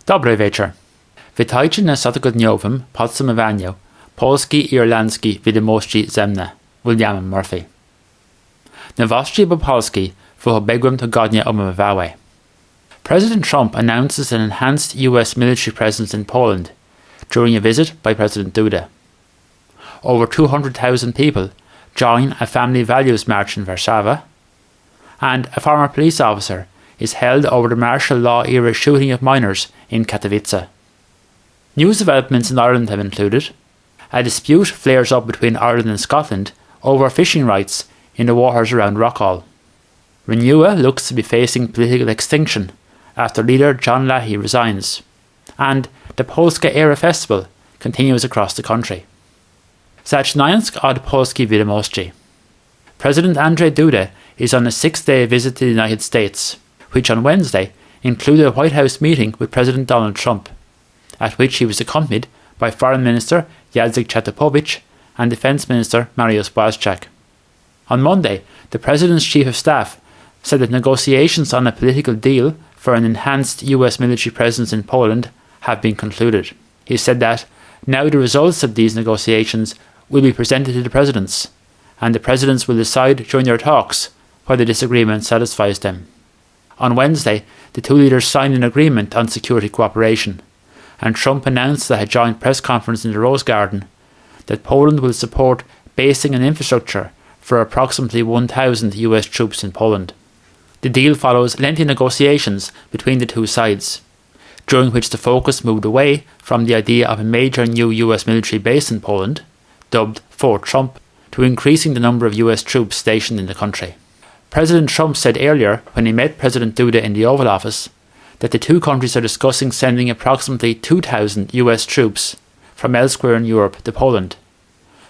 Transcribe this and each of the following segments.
Dobry wieczór. Witajcie na satygodniowym podsumowaniu Polski i Irlandzkiej wiadomości ze mnie, Williamem Murphy. Nowości po Polski w ubiegłym tygodniu omawiały. President Trump announces an enhanced US military presence in Poland during a visit by President Duda. Over 200,000 people join a family values march in Warsaw, and a former police officer is held over the martial law era shooting of minors in Katowice. News developments in Ireland have included a dispute flares up between Ireland and Scotland over fishing rights in the waters around Rockall. Renewa looks to be facing political extinction after leader John Leahy resigns, and the Polska Era Festival continues across the country. Zaczynając od Polskiej wiadomości. President Andrzej Duda is on a 6-day visit to the United States, which on Wednesday included a White House meeting with President Donald Trump, at which he was accompanied by Foreign Minister Jacek Czaputowicz and Defence Minister Mariusz Błaszczak. On Monday, the President's Chief of Staff said that negotiations on a political deal for an enhanced US military presence in Poland have been concluded. He said that now the results of these negotiations will be presented to the Presidents, and the Presidents will decide during their talks whether this agreement satisfies them. On Wednesday, the two leaders signed an agreement on security cooperation, and Trump announced at a joint press conference in the Rose Garden that Poland will support basing and infrastructure for approximately 1,000 US troops in Poland. The deal follows lengthy negotiations between the two sides, during which the focus moved away from the idea of a major new US military base in Poland, dubbed Fort Trump, to increasing the number of US troops stationed in the country. President Trump said earlier, when he met President Duda in the Oval Office, that the two countries are discussing sending approximately 2,000 US troops from elsewhere in Europe to Poland,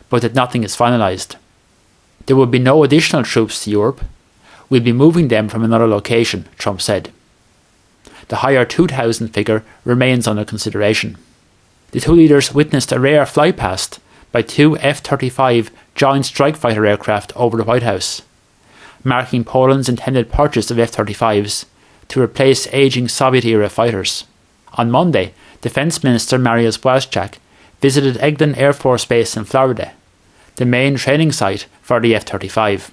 but that nothing is finalised. There will be no additional troops to Europe. We'll be moving them from another location, Trump said. The higher 2,000 figure remains under consideration. The two leaders witnessed a rare flypast by two F-35 Joint Strike Fighter aircraft over the White House, marking Poland's intended purchase of F-35s to replace ageing Soviet-era fighters. On Monday, Defence Minister Mariusz Błaszczak visited Eglin Air Force Base in Florida, the main training site for the F-35.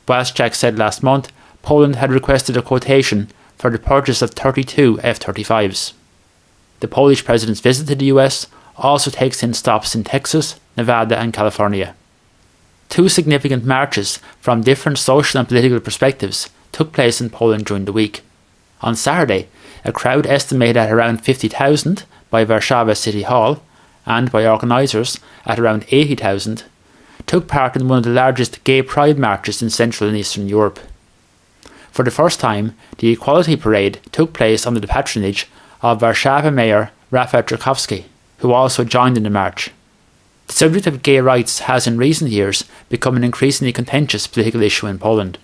Błaszczak said last month Poland had requested a quotation for the purchase of 32 F-35s. The Polish president's visit to the US also takes in stops in Texas, Nevada and California. Two significant marches from different social and political perspectives took place in Poland during the week. On Saturday, a crowd estimated at around 50,000 by Warsaw City Hall and by organisers at around 80,000 took part in one of the largest gay pride marches in Central and Eastern Europe. For the first time, the Equality Parade took place under the patronage of Warsaw Mayor Rafał Trzaskowski, who also joined in the march. The subject of gay rights has in recent years become an increasingly contentious political issue in Poland.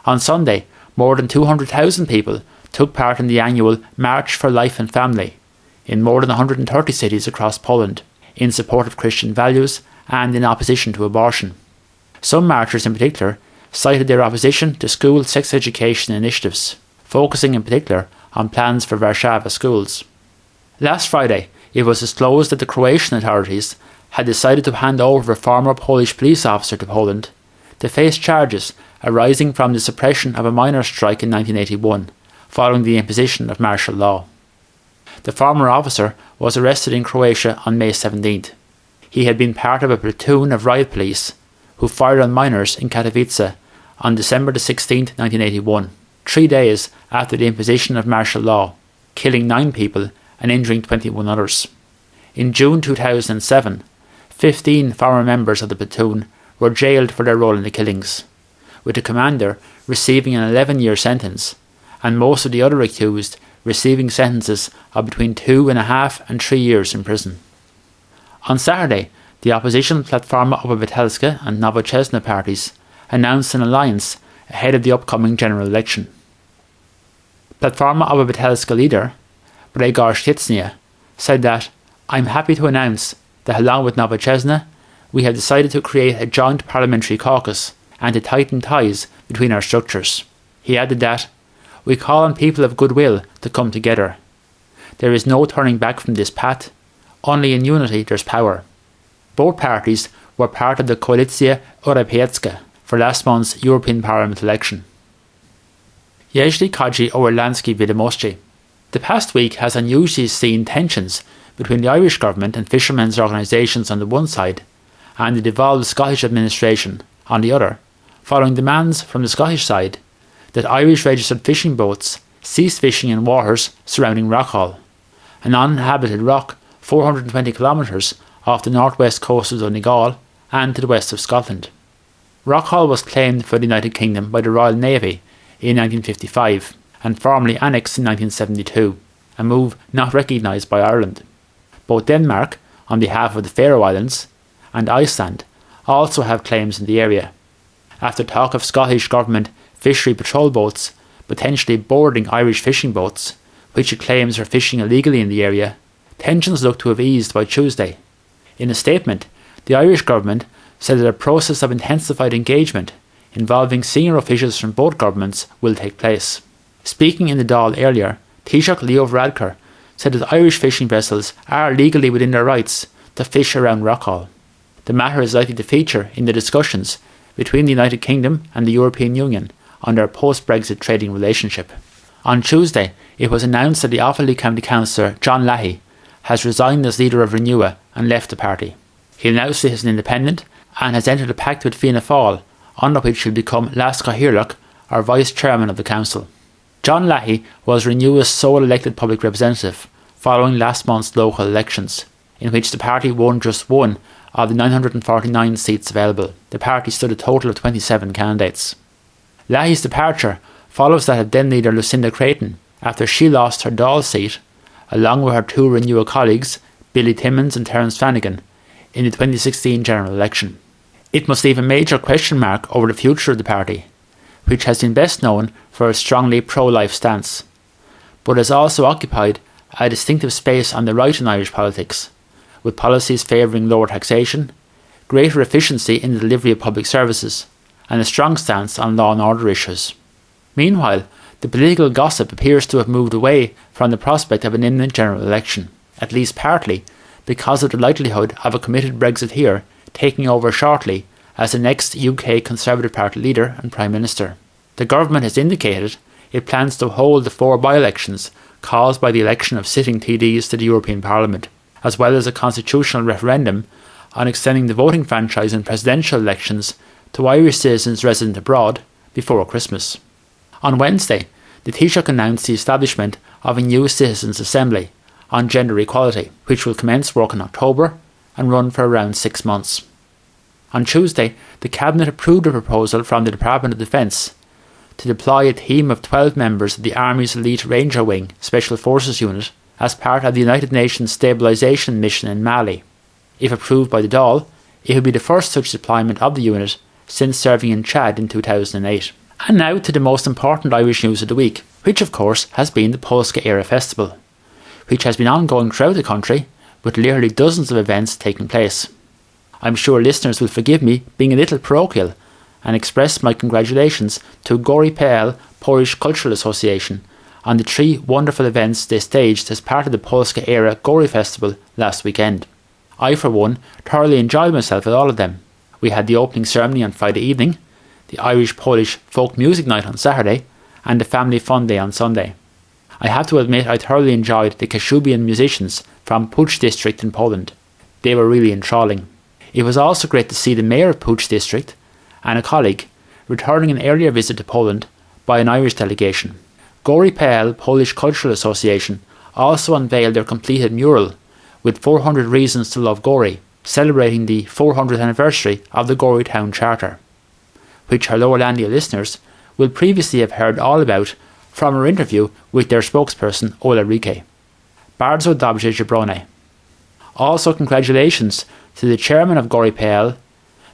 On Sunday, more than 200,000 people took part in the annual March for Life and Family in more than 130 cities across Poland in support of Christian values and in opposition to abortion. Some marchers in particular cited their opposition to school sex education initiatives, focusing in particular on plans for Warsaw schools. Last Friday, it was disclosed that the Croatian authorities had decided to hand over a former Polish police officer to Poland to face charges arising from the suppression of a miners' strike in 1981, following the imposition of martial law. The former officer was arrested in Croatia on May 17th. He had been part of a platoon of riot police who fired on miners in Katowice on December 16, 1981, 3 days after the imposition of martial law, killing 9 people and injuring 21 others. In June 2007, 15 former members of the platoon were jailed for their role in the killings, with the commander receiving an 11-year sentence and most of the other accused receiving sentences of between 2.5 and 3 years in prison. On Saturday, the opposition Platforma Obywatelska and Nowoczesna parties announced an alliance ahead of the upcoming general election. Platforma Obywatelska leader Grzegorz Schetyna said that, "I'm happy to announce that along with Nowoczesna, we have decided to create a joint parliamentary caucus and to tighten ties between our structures." He added that, "We call on people of goodwill to come together. There is no turning back from this path. Only in unity there's power. Both parties were part of the Koalicja Europejska for last month's European Parliament election. Jeśli chodzi o irlandzkie wiadomości. The past week has unusually seen tensions between the Irish government and fishermen's organisations on the one side and the devolved Scottish administration on the other, following demands from the Scottish side that Irish registered fishing boats cease fishing in waters surrounding Rockall, an uninhabited rock 420 kilometres off the northwest coast of Donegal and to the west of Scotland. Rockall was claimed for the United Kingdom by the Royal Navy in 1955 and formally annexed in 1972, a move not recognised by Ireland. Both Denmark, on behalf of the Faroe Islands, and Iceland also have claims in the area. After talk of Scottish Government fishery patrol boats potentially boarding Irish fishing boats, which it claims are fishing illegally in the area, tensions look to have eased by Tuesday. In a statement, the Irish Government said that a process of intensified engagement involving senior officials from both governments will take place. Speaking in the Dáil earlier, Taoiseach Leo Varadkar said that Irish fishing vessels are legally within their rights to fish around Rockall. The matter is likely to feature in the discussions between the United Kingdom and the European Union on their post-Brexit trading relationship. On Tuesday, it was announced that the Offaly County Councillor John Leahy has resigned as leader of Renewa and left the party. He now sits as an independent and has entered a pact with Fianna Fáil, under which he'll become Lasca Hirlach, or vice chairman of the council. John Leahy was Renewa's sole elected public representative following last month's local elections, in which the party won just one of the 949 seats available. The party stood a total of 27 candidates. Leahy's departure follows that of then leader Lucinda Creighton after she lost her Dáil seat, along with her two Renewa colleagues, Billy Timmins and Terence Flanagan, in the 2016 general election. It must leave a major question mark over the future of the party, which has been best known for a strongly pro-life stance, but has also occupied a distinctive space on the right in Irish politics, with policies favouring lower taxation, greater efficiency in the delivery of public services, and a strong stance on law and order issues. Meanwhile, the political gossip appears to have moved away from the prospect of an imminent general election, at least partly because of the likelihood of a committed Brexiteer taking over shortly as the next UK Conservative Party leader and Prime Minister. The government has indicated it plans to hold the 4 by-elections caused by the election of sitting TDs to the European Parliament, as well as a constitutional referendum on extending the voting franchise in presidential elections to Irish citizens resident abroad before Christmas. On Wednesday, the Taoiseach announced the establishment of a new Citizens' Assembly on gender equality, which will commence work in October and run for around 6 months. On Tuesday, the Cabinet approved a proposal from the Department of Defence to deploy a team of 12 members of the Army's Elite Ranger Wing Special Forces Unit as part of the United Nations Stabilisation Mission in Mali. If approved by the Dáil, it would be the first such deployment of the unit since serving in Chad in 2008. And now to the most important Irish news of the week, which of course has been the Polska Era Festival, which has been ongoing throughout the country, with literally dozens of events taking place. I'm sure listeners will forgive me being a little parochial and express my congratulations to Gory PL Polish Cultural Association on the 3 wonderful events they staged as part of the Polska Era Gory Festival last weekend. I, for one, thoroughly enjoyed myself at all of them. We had the opening ceremony on Friday evening, the Irish-Polish folk music night on Saturday, and the family fun day on Sunday. I have to admit I thoroughly enjoyed the Kashubian musicians from Puch district in Poland. They were really enthralling. It was also great to see the mayor of Puch district and a colleague returning an earlier visit to Poland by an Irish delegation. Gory PL Polish Cultural Association also unveiled their completed mural with 400 Reasons to Love Gory, celebrating the 400th anniversary of the Gory Town Charter, which our Irlandia listeners will previously have heard all about from our interview with their spokesperson Ola Rike. Bardzo dobrze Jabrone. Also congratulations to the chairman of Gory PL,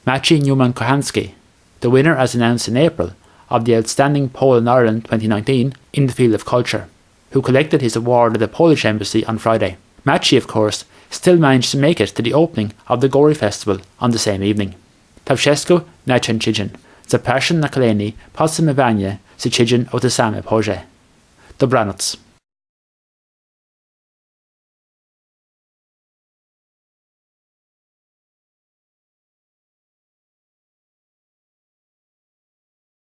Maciej Newman-Kochanski, the winner as announced in April of the Outstanding Pole in Ireland 2019 in the field of culture, who collected his award at the Polish Embassy on Friday. Maciej, of course, still managed to make it to the opening of the Gory Festival on the same evening. To wszystko najczęściej. Zapraszam na kolejne podsumowanie z tydzień o te same porze. Dobranoc.